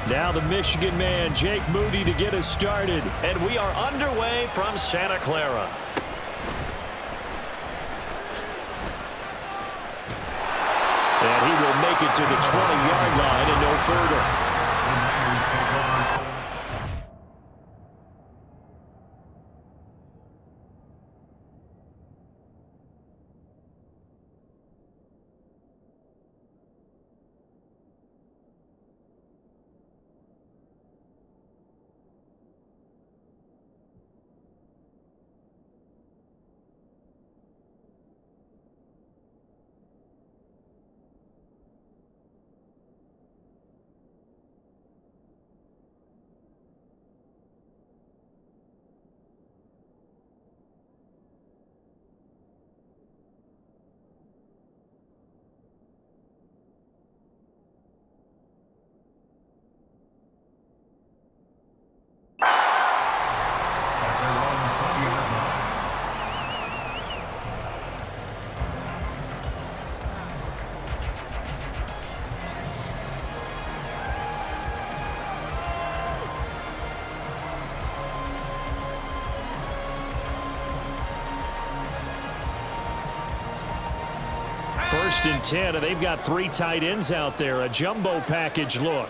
Now the Michigan man, Jake Moody, to get us started. And we are underway from Santa Clara. And he will make it to the 20-yard line and no further. First and 10, and they've got 3 tight ends out there. A jumbo package look.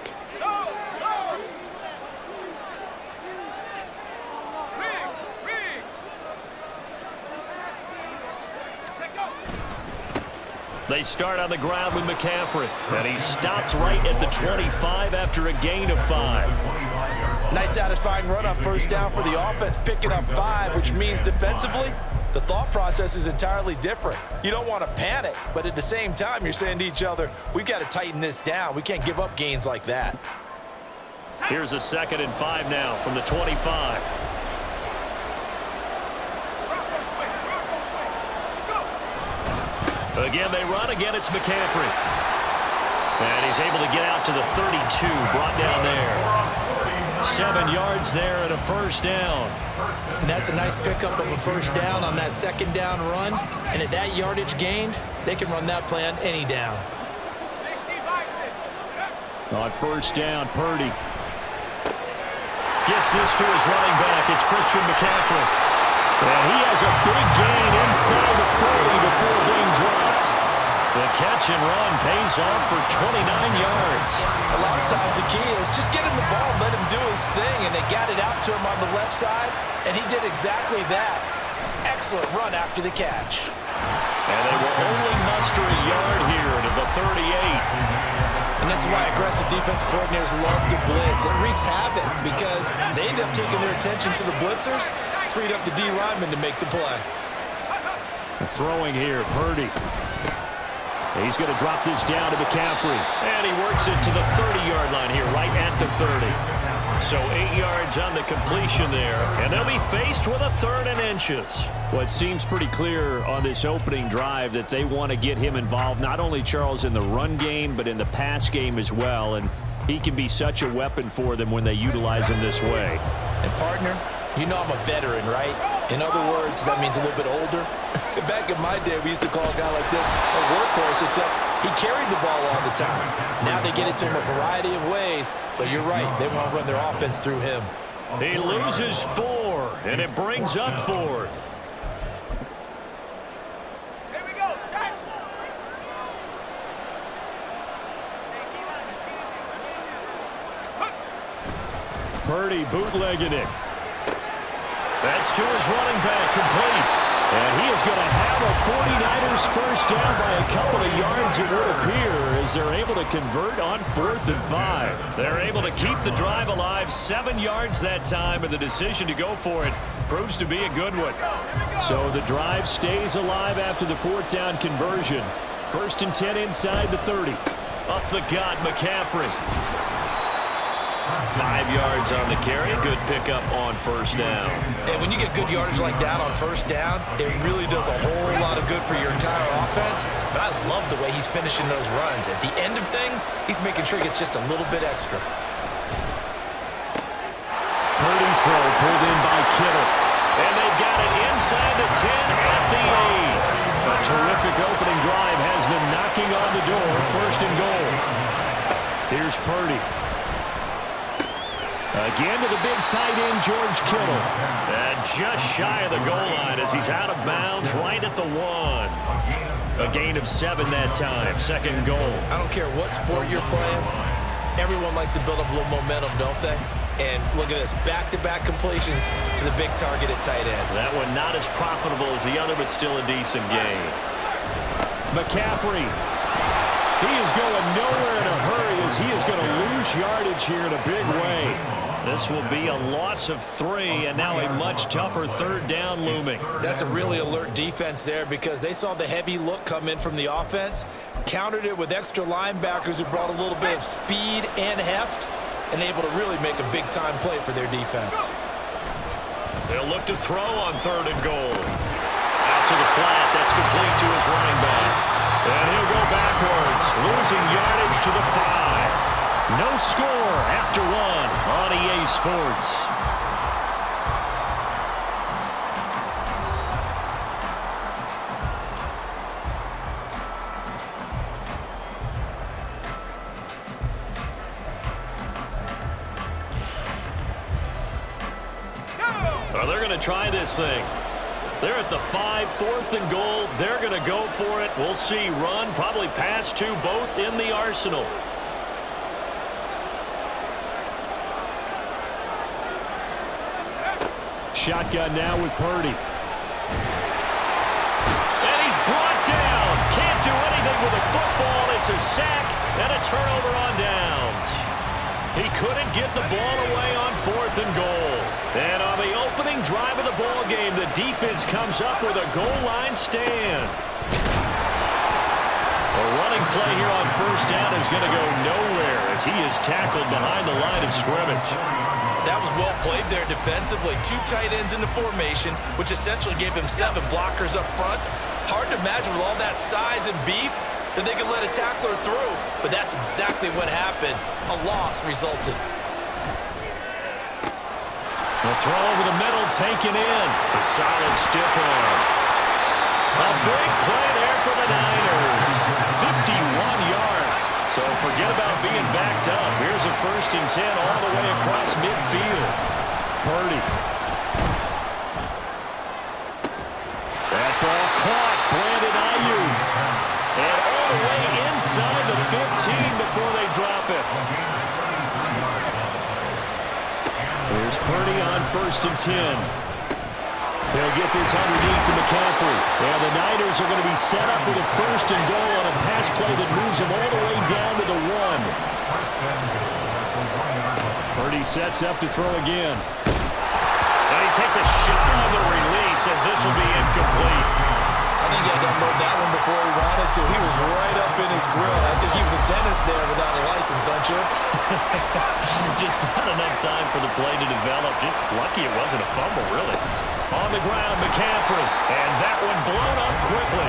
They start on the ground with McCaffrey. And he stopped right at the 25 after a gain of 5. Nice satisfying run on first down for the offense, picking up 5, which means defensively, the thought process is entirely different. You don't want to panic, but at the same time, you're saying to each other, we've got to tighten this down. We can't give up gains like that. Here's a 2nd and 5 now from the 25. Again, they run. Again, it's McCaffrey. And he's able to get out to the 32, brought down there. 7 yards there and a first down. And that's a nice pickup of a first down on that 2nd down run. And at that yardage gained, they can run that play on any down. On first down, Purdy gets this to his running back. It's Christian McCaffrey. And he has a big gain inside the 40 before being dropped. The catch and run pays off for 29 yards. A lot of times the key is just get him the ball and let him do his thing, and they got it out to him on the left side, and he did exactly that. Excellent run after the catch. And they will only muster a yard here to the 38. And this is why aggressive defensive coordinators love to blitz. It wreaks havoc because they end up taking their attention to the blitzers, freed up the D lineman to make the play. Throwing here, Purdy. He's going to drop this down to McCaffrey. And he works it to the 30-yard line here, right at the 30. So 8 yards on the completion there. And they'll be faced with a 3rd and inches. Well, it seems pretty clear on this opening drive that they want to get him involved, not only, Charles, in the run game, but in the pass game as well. And he can be such a weapon for them when they utilize him this way. And, partner, you know I'm a veteran, right? In other words, that means a little bit older. Back in my day, we used to call a guy like this a workhorse, except he carried the ball all the time. Now they get it to him a variety of ways, but you're right, they want to run their offense through him. He loses 4, and it brings up 4th. Here we go, set. Purdy bootlegging it. That's to his running back, complete. And he is going to have a 49ers first down by a couple of yards, it would appear, as they're able to convert on 4th and 5. They're able to keep the drive alive, 7 yards that time, and the decision to go for it proves to be a good one. So the drive stays alive after the 4th down conversion. 1st and 10 inside the 30. Up the gut, McCaffrey. 5 yards on the carry. Good pickup on first down. And when you get good yardage like that on first down, it really does a whole lot of good for your entire offense. But I love the way he's finishing those runs. At the end of things, he's making sure he gets just a little bit extra. Purdy's throw pulled in by Kittle. And they've got it inside the 10 at the 8. A terrific opening drive has them knocking on the door. 1st and goal. Here's Purdy. Again to the big tight end, George Kittle. And just shy of the goal line as he's out of bounds right at the 1. A gain of 7 that time. Second and goal. I don't care what sport you're playing. Everyone likes to build up a little momentum, don't they? And look at this, back-to-back completions to the big target at tight end. That one not as profitable as the other, but still a decent gain. McCaffrey. He is going nowhere in a hurry as he is going to lose yardage here in a big way. This will be a loss of 3, and now a much tougher third down looming. That's a really alert defense there because they saw the heavy look come in from the offense, countered it with extra linebackers who brought a little bit of speed and heft, and able to really make a big-time play for their defense. They'll look to throw on 3rd and goal. Out to the flat. That's complete to his running back. And he'll go backwards, losing yardage to the 5. No score after 1 on EA Sports. Well, they're going to try this thing. They're at the 5, 4th and goal. They're going to go for it. We'll see. Run, probably pass 2, both in the arsenal. Shotgun now with Purdy. And he's brought down. Can't do anything with a football. It's a sack and a turnover on downs. He couldn't get the ball away on 4th and goal. And on the opening drive of the ball game, the defense comes up with a goal line stand. A running play here on 1st down is going to go nowhere as he is tackled behind the line of scrimmage. That was well played there defensively. 2 tight ends into formation, which essentially gave them 7 blockers up front. Hard to imagine with all that size and beef that they could let a tackler through, but that's exactly what happened. A loss resulted. The throw over the middle, taken in. A solid stiff arm. A big play there for the Niners. 51 yards. So forget about being backed up. Here's a 1st and 10 all the way across midfield. Purdy. That ball caught. Brandon Ayuk. And all the way inside the 15 before they drop it. Here's Purdy on 1st and 10. They'll get this underneath to McCaffrey. And the Niners are going to be set up with a 1st and goal on a pass play that moves them all the way down to the 1. Purdy sets up to throw again. And he takes a shot on the release as this will be incomplete. I think he had to unload that one before he wanted to. He was right up in his grill. I think he was a dentist there without a license, don't you? Just not enough time for the play to develop. Just lucky it wasn't a fumble, really. On the ground, McCaffrey. And that one blown up quickly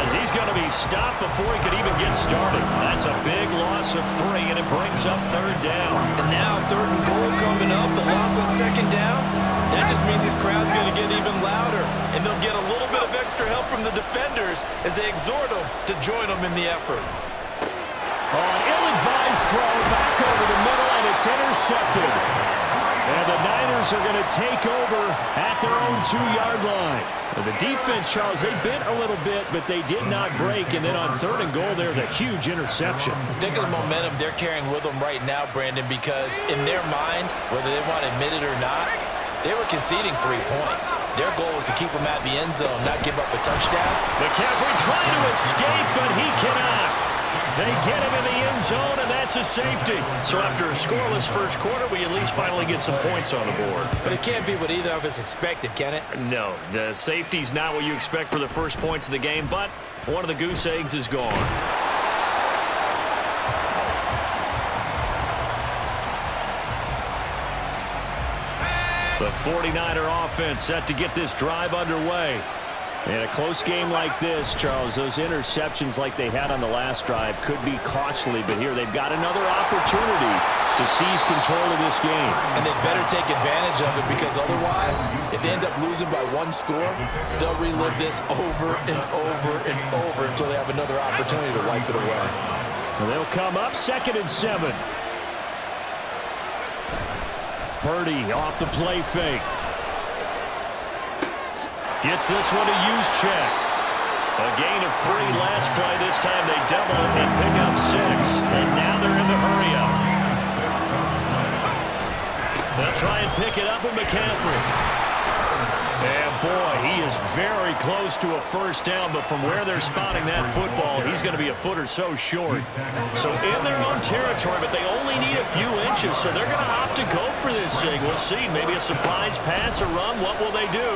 as he's going to be stopped before he could even get started. That's a big loss of 3, and it brings up 3rd down. And now 3rd and goal coming up, the loss on 2nd down. That just means this crowd's going to get even louder, and they'll get a little bit of extra help from the defenders as they exhort them to join them in the effort. On ill-advised throw, back over the middle, and it's intercepted. And the Niners are going to take over at their own 2-yard line. The defense, Charles, they bent a little bit, but they did not break. And then on 3rd and goal there, the huge interception. Think of the momentum they're carrying with them right now, Brandon, because in their mind, whether they want to admit it or not, they were conceding 3 points. Their goal was to keep them at the end zone, not give up a touchdown. McCaffrey trying to escape, but he cannot. They get him in the end zone, and that's a safety. So after a scoreless first quarter, we at least finally get some points on the board. But it can't be what either of us expected, can it? No, the safety's not what you expect for the first points of the game, but one of the goose eggs is gone. The 49er offense set to get this drive underway. In a close game like this, Charles, those interceptions like they had on the last drive could be costly, but here they've got another opportunity to seize control of this game. And they better take advantage of it because otherwise, if they end up losing by 1 score, they'll relive this over and over and over until they have another opportunity to wipe it away. Well, they'll come up 2nd and 7. Purdy off the play fake. Gets this one to use check. A gain of 3 last play. This time they double it and pick up 6. And now they're in the hurry-up. They'll try and pick it up with McCaffrey. And boy, he is very close to a first down, but from where they're spotting that football, he's going to be a foot or so short. So in their own territory, but they only need a few inches, so they're going to opt to go for this thing. We'll see. Maybe a surprise pass or run. What will they do?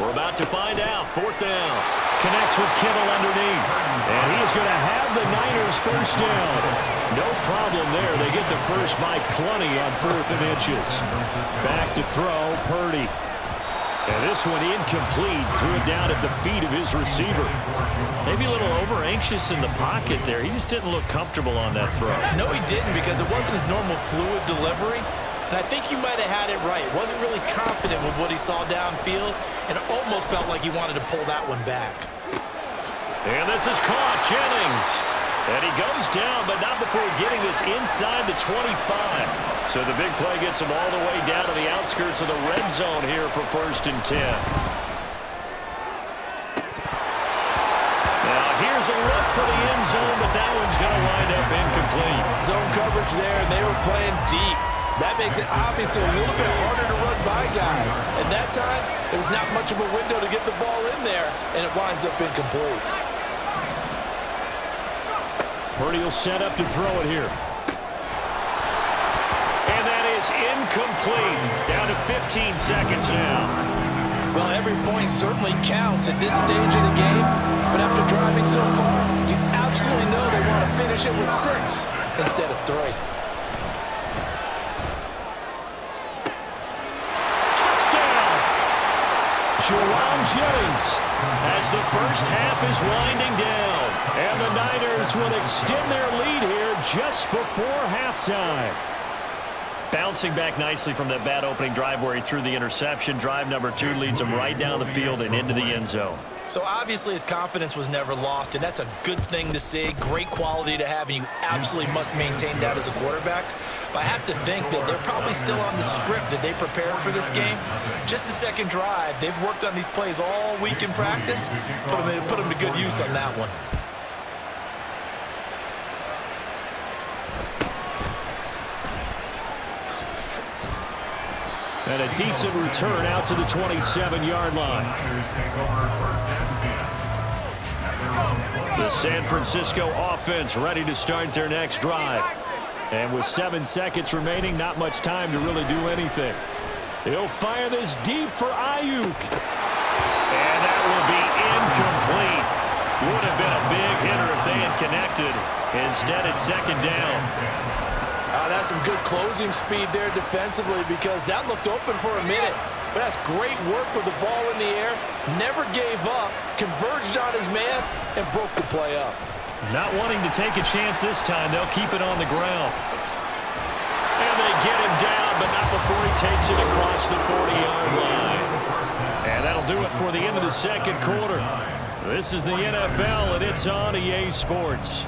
We're about to find out. 4th down. Connects with Kittle underneath. And he is going to have the Niners first down. No problem there. They get the first by plenty on 4th and inches. Back to throw, Purdy. And this one incomplete. Threw it down at the feet of his receiver. Maybe a little over-anxious in the pocket there. He just didn't look comfortable on that throw. No, he didn't, because it wasn't his normal fluid delivery. And I think he might have had it right. Wasn't really confident with what he saw downfield, and it almost felt like he wanted to pull that one back. And this is caught. Jennings. And he goes down, but not before getting this inside the 25. So the big play gets him all the way down to the outskirts of the red zone here for 1st and 10. Now here's a look for the end zone, but that one's going to wind up incomplete. Zone coverage there, and they were playing deep. That makes it obviously a little bit harder to run by guys. And that time, there was not much of a window to get the ball in there, and it winds up incomplete. Purdy will set up to throw it here. And that is incomplete. Down to 15 seconds now. Well, every point certainly counts at this stage of the game. But after driving so far, you absolutely know they want to finish it with 6 instead of 3. Touchdown! Jerron Jennings as the first half is winding down. And the Niners will extend their lead here just before halftime. Bouncing back nicely from that bad opening drive where he threw the interception. Drive number 2 leads him right down the field and into the end zone. So obviously his confidence was never lost, and that's a good thing to see. Great quality to have, and you absolutely must maintain that as a quarterback. But I have to think that they're probably still on the script that they prepared for this game. Just the second drive, they've worked on these plays all week in practice. Put them to good use on that one. And a decent return out to the 27-yard line. The San Francisco offense ready to start their next drive. And with 7 seconds remaining, not much time to really do anything. He'll fire this deep for Ayuk. And that will be incomplete. Would have been a big hitter if they had connected. Instead, it's 2nd down. That's some good closing speed there defensively, because that looked open for a minute. But that's great work with the ball in the air. Never gave up, converged on his man, and broke the play up. Not wanting to take a chance this time, they'll keep it on the ground. And they get him down, but not before he takes it across the 40-yard line. And that'll do it for the end of the second quarter. This is the NFL, and it's on EA Sports.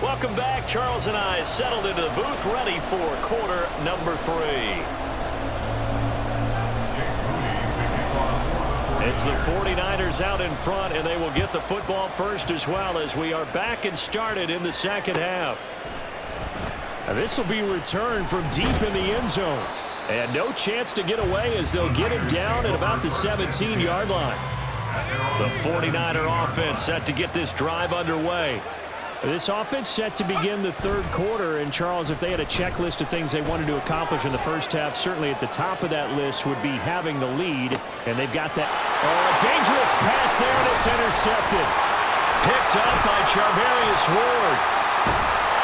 Welcome back. Charles and I settled into the booth, ready for quarter number 3. It's the 49ers out in front, and they will get the football first as well, as we are back and started in the second half. This will be returned from deep in the end zone. And no chance to get away, as they'll get him down at about the 17-yard line. The 49er offense set to get this drive underway. This offense set to begin the third quarter, and Charles, if they had a checklist of things they wanted to accomplish in the first half, certainly at the top of that list would be having the lead, and they've got that. Oh, a dangerous pass there, and it's intercepted. Picked up by Charvarius Ward.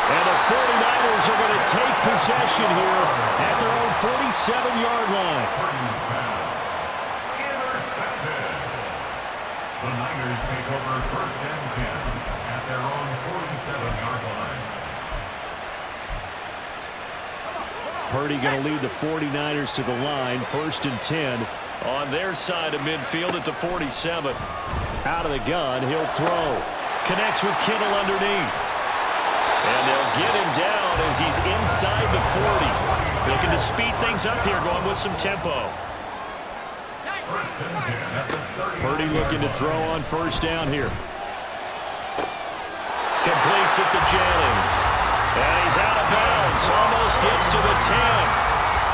And the 49ers are going to take possession here at their own 47-yard line. The Niners take over 1st and 10 at their own 47-yard line. Purdy going to lead the 49ers to the line, 1st and 10. On their side of midfield at the 47. Out of the gun, he'll throw. Connects with Kittle underneath. And they'll get him down as he's inside the 40. Looking to speed things up here, going with some tempo. Purdy looking to throw on 1st down here. Completes it to Jennings. And he's out of bounds. Almost gets to the 10.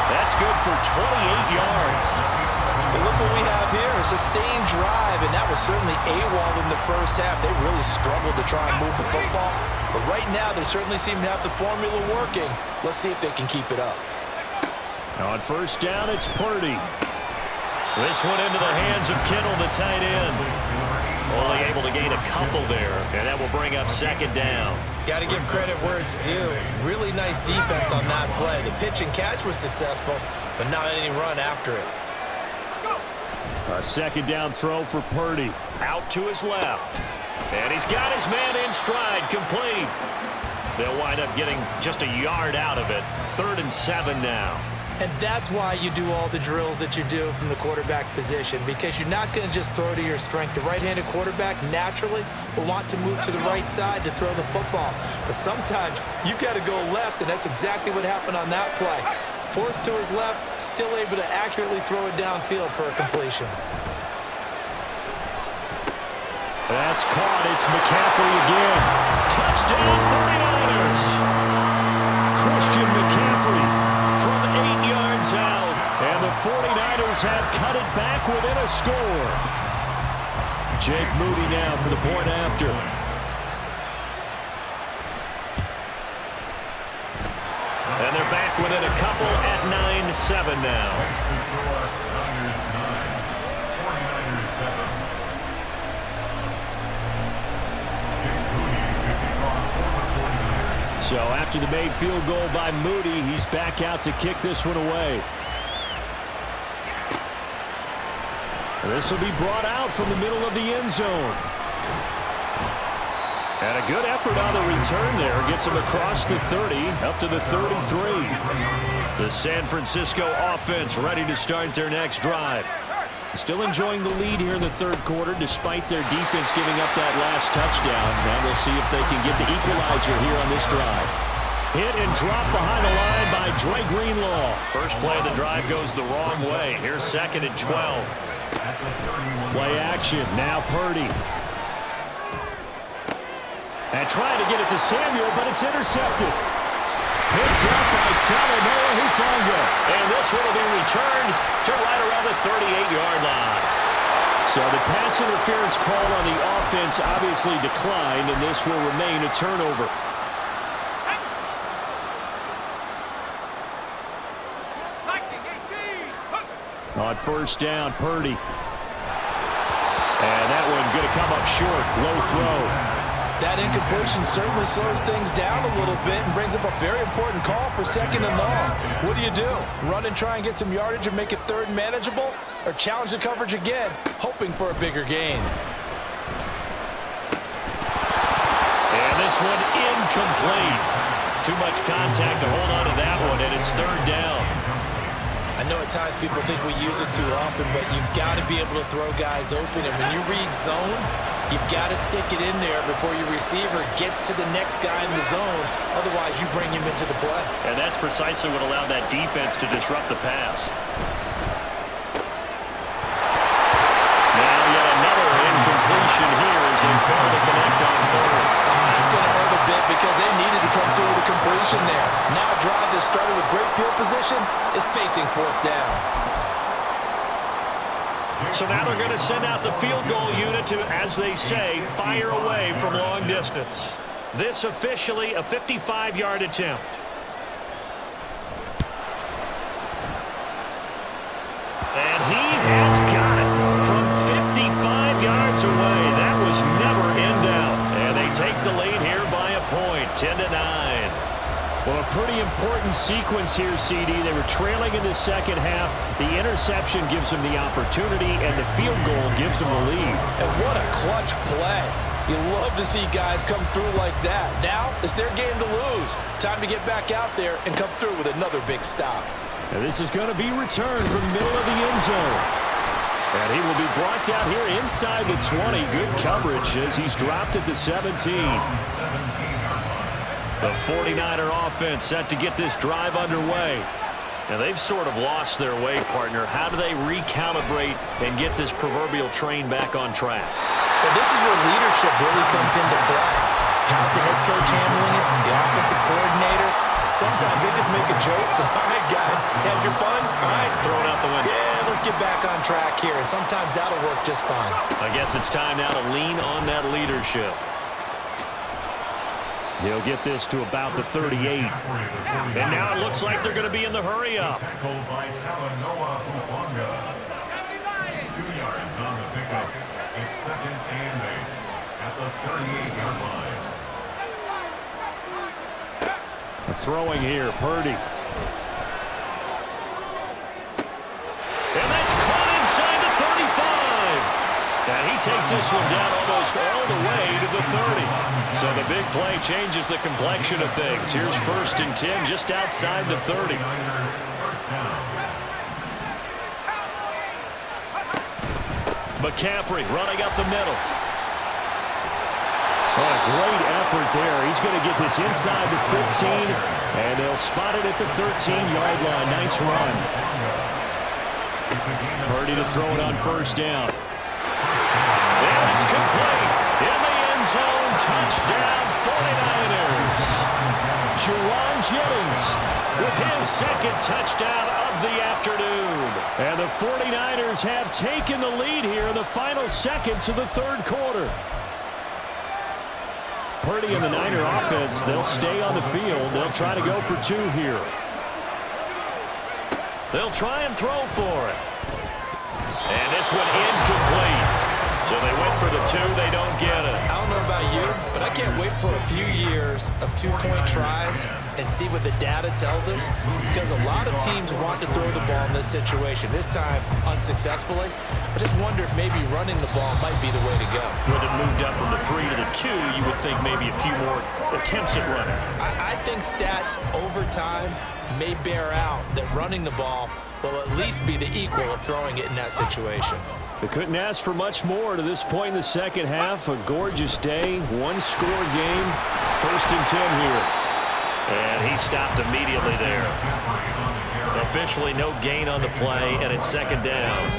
That's good for 28 yards. But look what we have here, a sustained drive, and that was certainly AWOL in the first half. They really struggled to try and move the football. But right now, they certainly seem to have the formula working. Let's see if they can keep it up. On 1st down, it's Purdy. This one into the hands of Kittle, the tight end. Only able to gain a couple there, and that will bring up 2nd down. Got to give credit where it's due. Really nice defense on that play. The pitch and catch was successful, but not any run after it. A 2nd down throw for Purdy. Out to his left. And he's got his man in stride, complete. They'll wind up getting just a yard out of it. 3rd and 7 now. And that's why you do all the drills that you do from the quarterback position, because you're not going to just throw to your strength. The right-handed quarterback naturally will want to move to the right side to throw the football. But sometimes you've got to go left, and that's exactly what happened on that play. Forced to his left, still able to accurately throw it downfield for a completion. That's caught. It's McCaffrey again. Touchdown 49ers. Christian McCaffrey From 8 yards out. And the 49ers have cut it back within a score. Jake Moody now for the point after. And they're back within a couple at 9-7 now. So after the made field goal by Moody, he's back out to kick this one away. This will be brought out from the middle of the end zone. And a good effort on the return there. Gets him across the 30, up to the 33. The San Francisco offense ready to start their next drive. Still enjoying the lead here in the 3rd quarter, despite their defense giving up that last touchdown. Now we'll see if they can get the equalizer here on this drive. Hit and drop behind the line by Dre Greenlaw. First play of the drive goes the wrong way. Here's 2nd and 12. Play action. Now Purdy. And trying to get it to Samuel, but it's intercepted. Picked up by Talanoa Hufanga. And this one will be returned to right around the 38-yard line. So the pass interference call on the offense obviously declined, and this will remain a turnover. On 1st down, Purdy. And that one going to come up short. Low throw. That incompletion certainly slows things down a little bit and brings up a very important call for 2nd and long. What do you do? Run and try and get some yardage and make it 3rd manageable? Or challenge the coverage again, hoping for a bigger gain? And this one incomplete. Too much contact to hold on to that one, and it's 3rd down. I know at times people think we use it too often, but you've got to be able to throw guys open. And when you read zone, you've got to stick it in there before your receiver gets to the next guy in the zone. Otherwise, you bring him into the play. And that's precisely what allowed that defense to disrupt the pass. Now yet another incompletion here as they fail to connect on 4th. That's going to hurt a bit because they needed to come through with a completion there. Now a drive that started with great field position is facing 4th down. So now they're going to send out the field goal unit to, as they say, fire away from long distance. This officially a 55-yard attempt. And he has got it from 55 yards away. That was never in doubt. And they take the lead here by a point, 10-9. Well, a pretty important sequence here, CD. They were trailing in the 2nd half. The interception gives them the opportunity, and the field goal gives them the lead. And what a clutch play. You love to see guys come through like that. Now, it's their game to lose. Time to get back out there and come through with another big stop. And this is going to be returned from the middle of the end zone. And he will be brought down here inside the 20. Good coverage as he's dropped at the 17. The 49er offense set to get this drive underway. And they've sort of lost their way, partner. How do they recalibrate and get this proverbial train back on track? Well, this is where leadership really comes into play. How's the head coach handling it? The offensive coordinator? Sometimes they just make a joke. All right, guys, had your fun? All right, Throw it out the window. yeah, let's get back on track here. And sometimes that'll work just fine. I guess it's time now to lean on that leadership. He'll get this to about the 38. And now it looks like they're going to be in the hurry-up. Tackled by Anotha One. 2 yards on the pickup. It's 2nd and 8 at the 38-yard line. Throwing here, Purdy. And that's caught inside the 35. And he takes this one down almost all the way to the 30. So the big play changes the complexion of things. Here's 1st and 10 just outside the 30. McCaffrey running up the middle. Oh, a great effort there. He's going to get this inside the 15, and they'll spot it at the 13-yard line. Nice run. Purdy to throw it on 1st down. And it's complete. In the end zone, touchdown 49ers. Juwan Jennings with his 2nd touchdown of the afternoon. And the 49ers have taken the lead here in the final seconds of the 3rd quarter. Purdy and the Niner offense, they'll stay on the field. They'll try to go for 2 here. They'll try and throw for it. And this one incomplete. So they went for the 2. They don't get it. I don't know about you, but I can't wait for a few years of 2-point tries and see what the data tells us, because a lot of teams want to throw the ball in this situation. This time, unsuccessfully. I just wonder if maybe running the ball might be the way to go. With it moved up from the 3 to the 2, you would think maybe a few more attempts at running. I think stats over time may bear out that running the ball will at least be the equal of throwing it in that situation. They couldn't ask for much more to this point in the second half. A gorgeous day, 1-score game, 1st and 10 here. And he stopped immediately there. Officially no gain on the play, and it's 2nd down.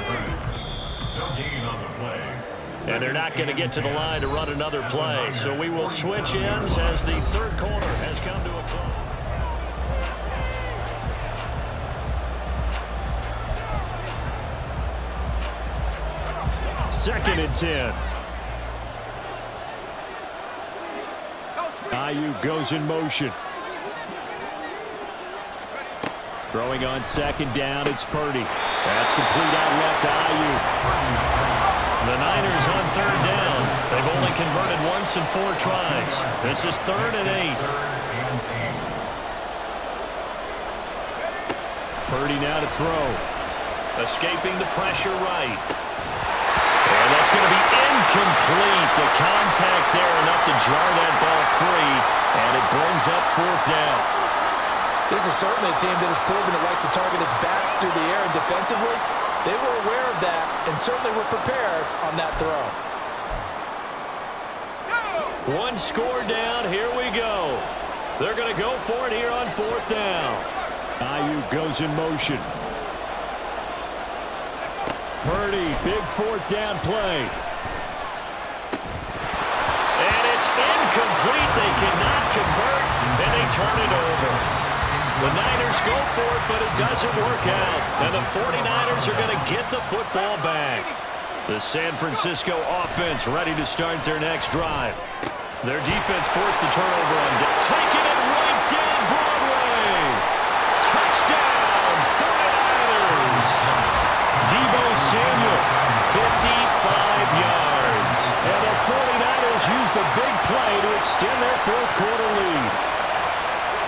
And they're not going to get to the line to run another play. So we will switch ends as the 3rd quarter has come to a close. 2nd and 10. Ayuk goes in motion. Throwing on 2nd down, it's Purdy. That's complete out left to Ayuk. The Niners on 3rd down. They've only converted once in 4 tries. This is 3rd and 8. Purdy now to throw. Escaping the pressure right. And that's going to be incomplete. The contact there enough to jar that ball free, and it brings up 4th down. This is certainly a team that has proven it likes to target its backs through the air, and defensively, they were aware of that and certainly were prepared on that throw. 1 score down. Here we go. They're going to go for it here on 4th down. Ayuk goes in motion. Purdy, big 4th down play. And it's incomplete. They cannot convert, and they turn it over. The Niners go for it, but it doesn't work out. And the 49ers are going to get the football back. The San Francisco offense ready to start their next drive. Their defense forced the turnover on down. Taking it right down Broadway. Touchdown, 49ers. Deebo Samuel, 55 yards. And the 49ers use the big play to extend their 4th quarter lead.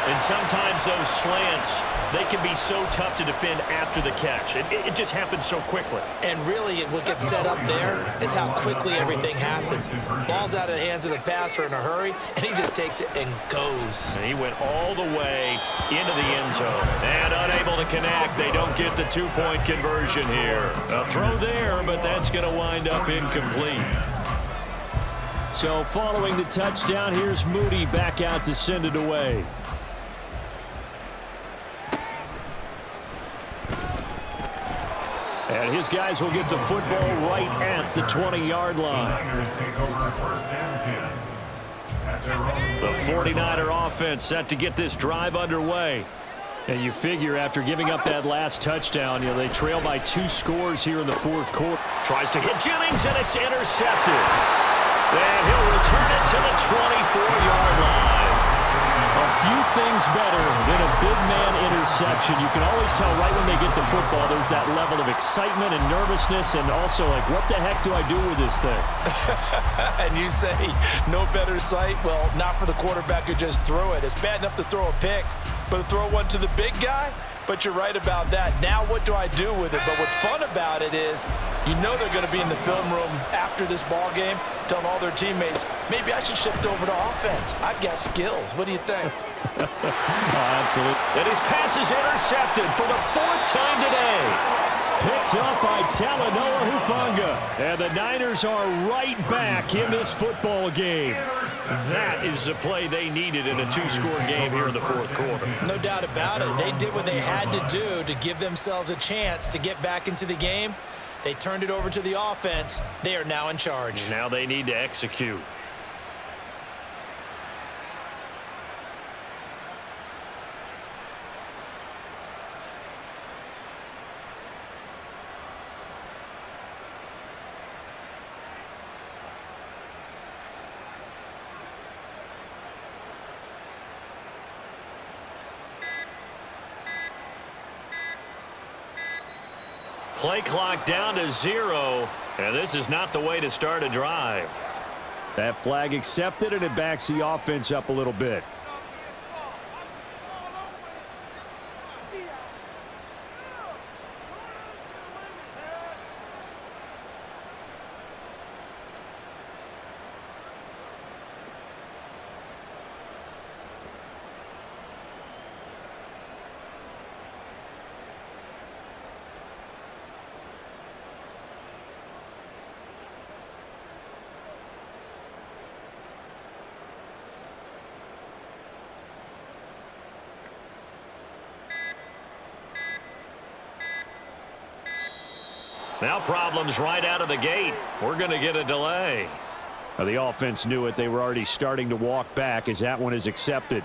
And And sometimes those slants, they can be so tough to defend after the catch. It just happens so quickly. And really, what gets set up there is how quickly everything happens. Ball's out of the hands of the passer in a hurry, and he just takes it and goes. And he went all the way into the end zone. And unable to connect. They don't get the two-point conversion here. A throw there, but that's going to wind up incomplete. So following the touchdown, here's Moody back out to send it away. And his guys will get the football right at the 20-yard line. The 49er offense set to get this drive underway. And you figure after giving up that last touchdown, they trail by 2 scores here in the fourth quarter. Tries to hit Jennings, and it's intercepted. And he'll return it to the 24-yard line. A few things better than a big man interception. You can always tell right when they get the football, there's that level of excitement and nervousness, and also like, what the heck do I do with this thing? And you say, no better sight? Well, not for the quarterback who just threw it. It's bad enough to throw a pick, but to throw one to the big guy? But you're right about that. Now what do I do with it? But what's fun about it is you know they're going to be in the film room after this ball game telling all their teammates, maybe I should shift over to offense. I've got skills. What do you think? Absolutely. And his pass is intercepted for the 4th time today. Picked up by Talanoa Hufanga. And the Niners are right back in this football game. That is the play they needed in a 2-score game here in the fourth quarter. No doubt about it. They did what they had to do to give themselves a chance to get back into the game. They turned it over to the offense. They are now in charge. Now they need to execute. Play clock down to 0, and this is not the way to start a drive. That flag accepted, and it backs the offense up a little bit. Now problems right out of the gate. We're going to get a delay. The offense knew it. They were already starting to walk back as that one is accepted.